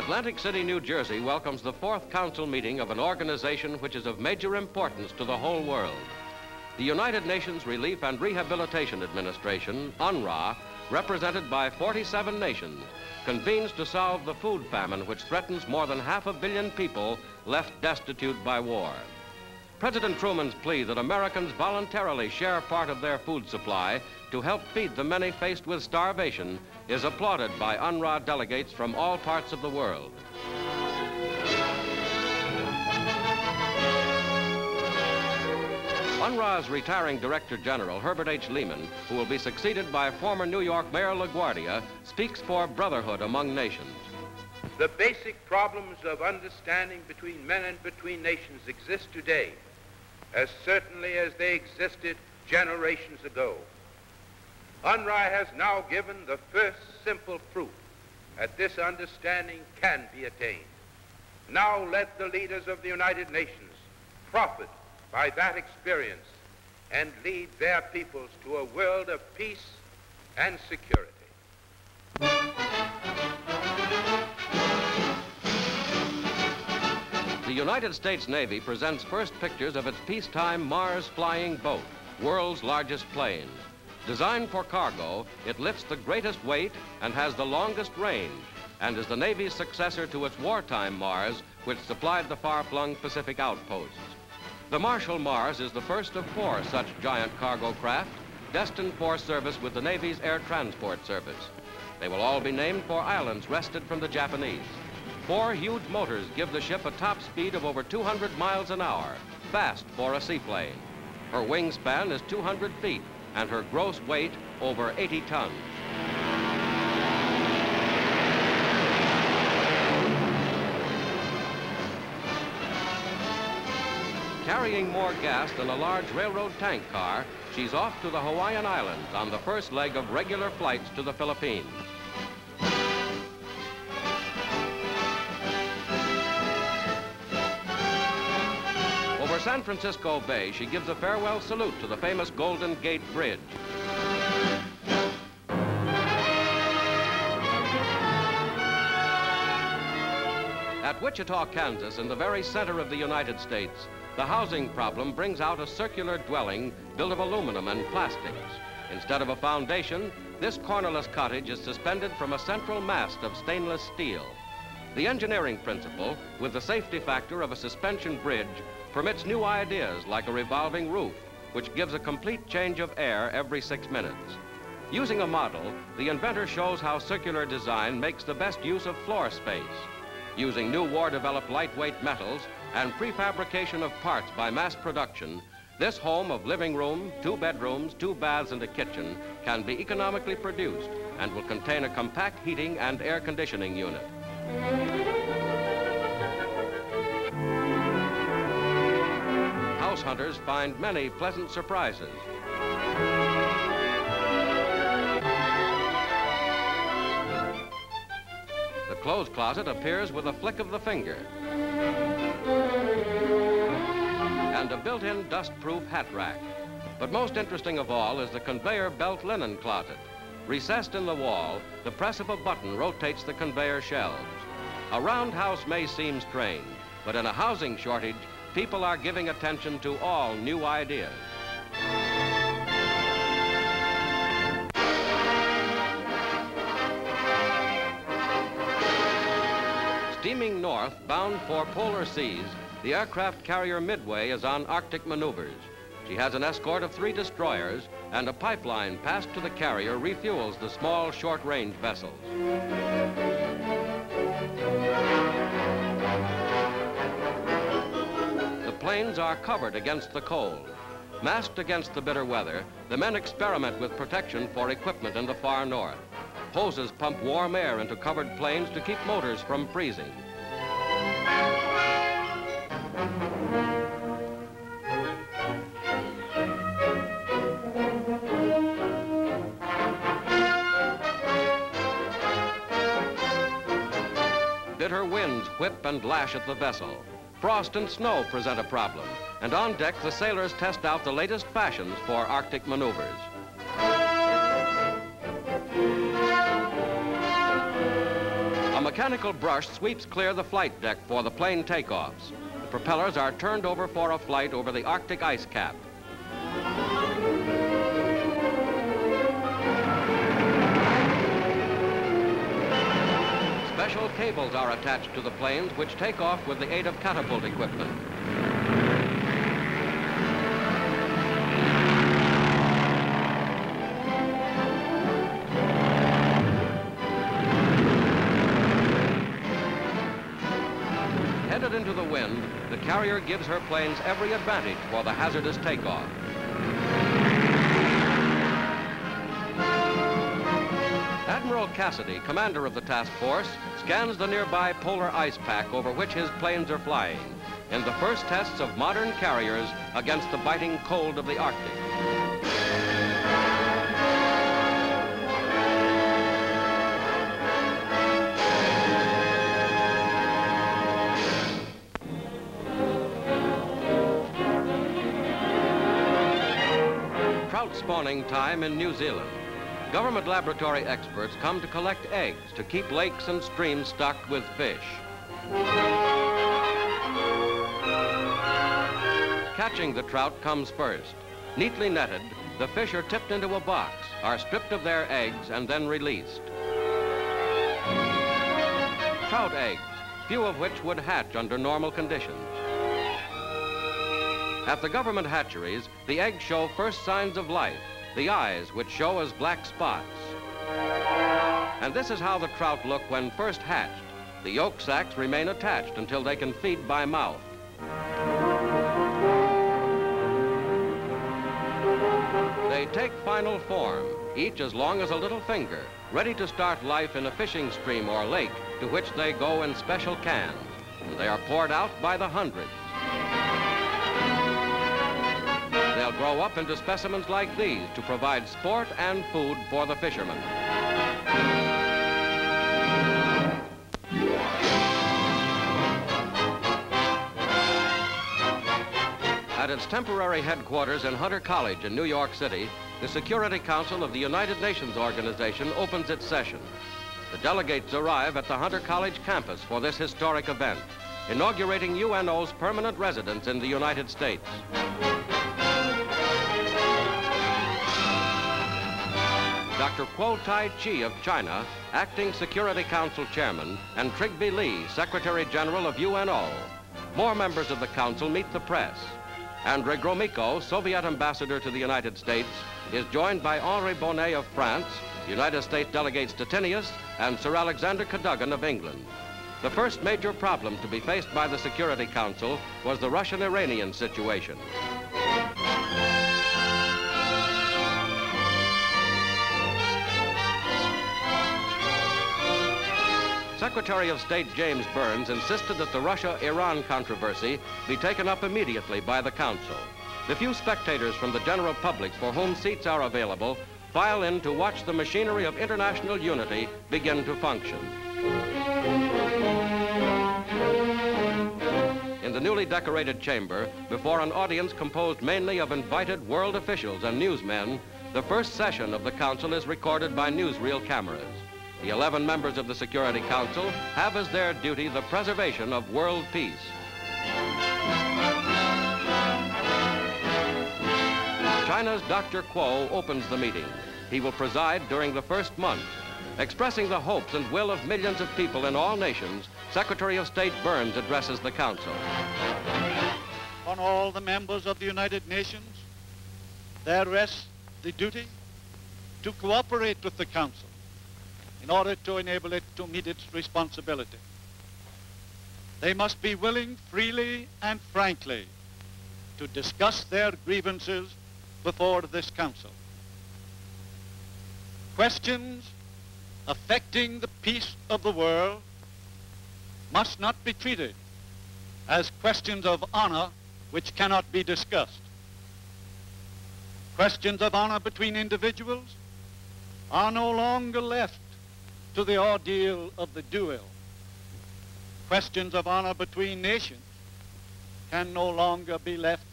Atlantic City, New Jersey welcomes the fourth council meeting of an organization which is of major importance to the whole world. The United Nations Relief and Rehabilitation Administration, UNRRA, represented by 47 nations, convenes to solve the food famine which threatens more than 500 million people left destitute by war. President Truman's plea that Americans voluntarily share part of their food supply to help feed the many faced with starvation is applauded by UNRRA delegates from all parts of the world. UNRRA's retiring Director General, Herbert H. Lehman, who will be succeeded by former New York Mayor LaGuardia, speaks for brotherhood among nations. The basic problems of understanding between men and between nations exist today, as certainly as they existed generations ago. UNRRA has now given the first simple proof that this understanding can be attained. Now let the leaders of the United Nations profit by that experience and lead their peoples to a world of peace and security. The United States Navy presents first pictures of its peacetime Mars flying boat, world's largest plane. Designed for cargo, it lifts the greatest weight and has the longest range, and is the Navy's successor to its wartime Mars, which supplied the far-flung Pacific outposts. The Marshall Mars is the first of 4 such giant cargo craft destined for service with the Navy's Air Transport Service. They will all be named for islands wrested from the Japanese. 4 huge motors give the ship a top speed of over 200 miles an hour, fast for a seaplane. Her wingspan is 200 feet and her gross weight over 80 tons. Carrying more gas than a large railroad tank car, she's off to the Hawaiian Islands on the first leg of regular flights to the Philippines. Over San Francisco Bay, she gives a farewell salute to the famous Golden Gate Bridge. At Wichita, Kansas, in the very center of the United States, the housing problem brings out a circular dwelling built of aluminum and plastics. Instead of a foundation, this cornerless cottage is suspended from a central mast of stainless steel. The engineering principle, with the safety factor of a suspension bridge, permits new ideas like a revolving roof, which gives a complete change of air every 6 minutes. Using a model, the inventor shows how circular design makes the best use of floor space. Using new war-developed lightweight metals and prefabrication of parts by mass production, this home of living room, 2 bedrooms, 2 baths, and a kitchen can be economically produced and will contain a compact heating and air conditioning unit. House hunters find many pleasant surprises. The clothes closet appears with a flick of the finger. And a built-in dust-proof hat rack. But most interesting of all is the conveyor belt linen closet. Recessed in the wall, the press of a button rotates the conveyor shelves. A roundhouse may seem strange, but in a housing shortage, people are giving attention to all new ideas. Steaming north, bound for polar seas, the aircraft carrier Midway is on Arctic maneuvers. She has an escort of 3 destroyers, and a pipeline passed to the carrier refuels the small, short-range vessels. The planes are covered against the cold. Masked against the bitter weather, the men experiment with protection for equipment in the far north. Hoses pump warm air into covered planes to keep motors from freezing. Bitter winds whip and lash at the vessel. Frost and snow present a problem, and on deck the sailors test out the latest fashions for Arctic maneuvers. A mechanical brush sweeps clear the flight deck for the plane takeoffs. The propellers are turned over for a flight over the Arctic ice cap. Special cables are attached to the planes which take off with the aid of catapult equipment. Headed into the wind, the carrier gives her planes every advantage for the hazardous takeoff. Admiral Cassidy, commander of the task force, scans the nearby polar ice pack over which his planes are flying in the first tests of modern carriers against the biting cold of the Arctic. Trout spawning time in New Zealand. Government laboratory experts come to collect eggs to keep lakes and streams stocked with fish. Catching the trout comes first. Neatly netted, the fish are tipped into a box, are stripped of their eggs, and then released. Trout eggs, few of which would hatch under normal conditions. At the government hatcheries, the eggs show first signs of life, the eyes which show as black spots. And this is how the trout look when first hatched. The yolk sacs remain attached until they can feed by mouth. They take final form, each as long as a little finger, ready to start life in a fishing stream or lake to which they go in special cans, and they are poured out by the hundreds. They'll grow up into specimens like these to provide sport and food for the fishermen. At its temporary headquarters in Hunter College in New York City, the Security Council of the United Nations organization opens its session. The delegates arrive at the Hunter College campus for this historic event, inaugurating UNO's permanent residence in the United States. Dr. Kuo Tai-chi of China, acting Security Council Chairman, and Trigby Lee, Secretary General of UNO. More members of the Council meet the press. Andrei Gromyko, Soviet Ambassador to the United States, is joined by Henri Bonnet of France, United States delegates Titinius, and Sir Alexander Cadogan of England. The first major problem to be faced by the Security Council was the Russian-Iranian situation. Secretary of State James Byrnes insisted that the Russia-Iran controversy be taken up immediately by the Council. The few spectators from the general public for whom seats are available file in to watch the machinery of international unity begin to function. In the newly decorated chamber, before an audience composed mainly of invited world officials and newsmen, the first session of the Council is recorded by newsreel cameras. The 11 members of the Security Council have as their duty the preservation of world peace. China's Dr. Kuo opens the meeting. He will preside during the first month. Expressing the hopes and will of millions of people in all nations, Secretary of State Byrnes addresses the Council. On all the members of the United Nations, there rests the duty to cooperate with the Council in order to enable it to meet its responsibility. They must be willing freely and frankly to discuss their grievances before this Council. Questions affecting the peace of the world must not be treated as questions of honor which cannot be discussed. Questions of honor between individuals are no longer left to the ordeal of the duel. Questions of honor between nations can no longer be left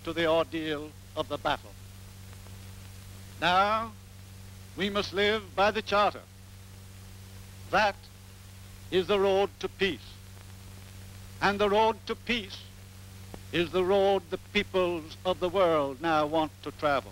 to the ordeal of the battle. Now, we must live by the charter that is the road to peace. And the road to peace is the road the peoples of the world now want to travel.